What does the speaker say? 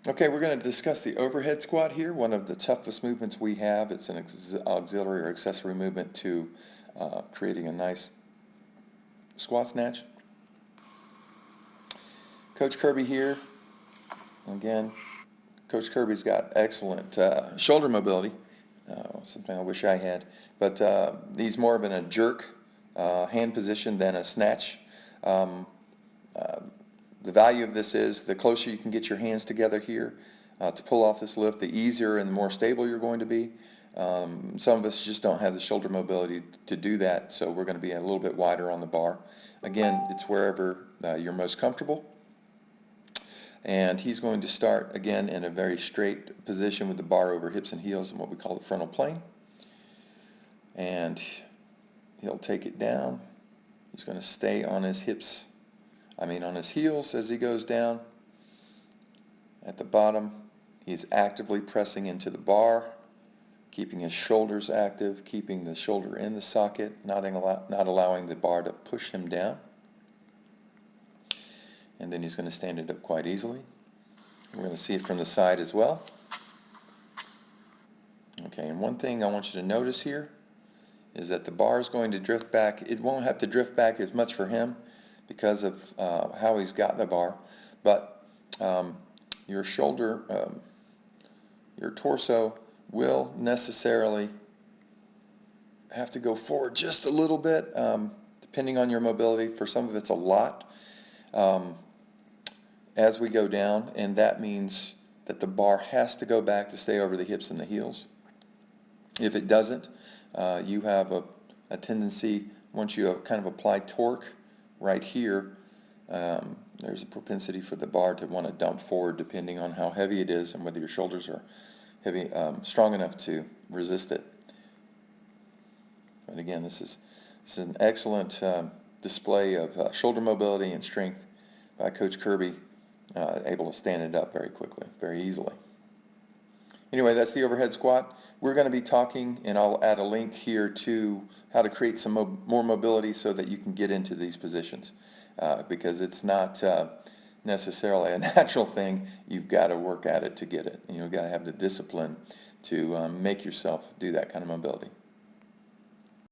Okay, we're going to discuss the overhead squat here, one of the toughest movements we have. It's an auxiliary or accessory movement to creating a nice squat snatch. Coach Kirby here. Again, Coach Kirby's got excellent shoulder mobility, something I wish I had, but he's more of in a jerk hand position than a snatch. The value of this is the closer you can get your hands together here to pull off this lift, the easier and the more stable you're going to be. Some of us just don't have the shoulder mobility to do that, so we're going to be a little bit wider on the bar. Again, it's wherever you're most comfortable. And he's going to start again in a very straight position with the bar over hips and heels in what we call the frontal plane. And he'll take it down. He's going to stay on his on his heels as he goes down. At the bottom, he's actively pressing into the bar, keeping his shoulders active, keeping the shoulder in the socket, not allowing the bar to push him down. And then he's going to stand it up quite easily. We're going to see it from the side as well. Okay, and one thing I want you to notice here is that the bar is going to drift back. It won't have to drift back as much for him because of how he's got the bar, but your shoulder, your torso will necessarily have to go forward just a little bit, depending on your mobility. For some of it's a lot as we go down, and that means that the bar has to go back to stay over the hips and the heels. If it doesn't, you have a tendency, once you kind of apply torque right here, there's a propensity for the bar to want to dump forward depending on how heavy it is and whether your shoulders are heavy, strong enough to resist it. But again, this is an excellent display of shoulder mobility and strength by Coach Kirby, able to stand it up very quickly, very easily. Anyway, that's the overhead squat. We're going to be talking, and I'll add a link here to how to create some more mobility so that you can get into these positions, because it's not necessarily a natural thing. You've got to work at it to get it. You've got to have the discipline to make yourself do that kind of mobility.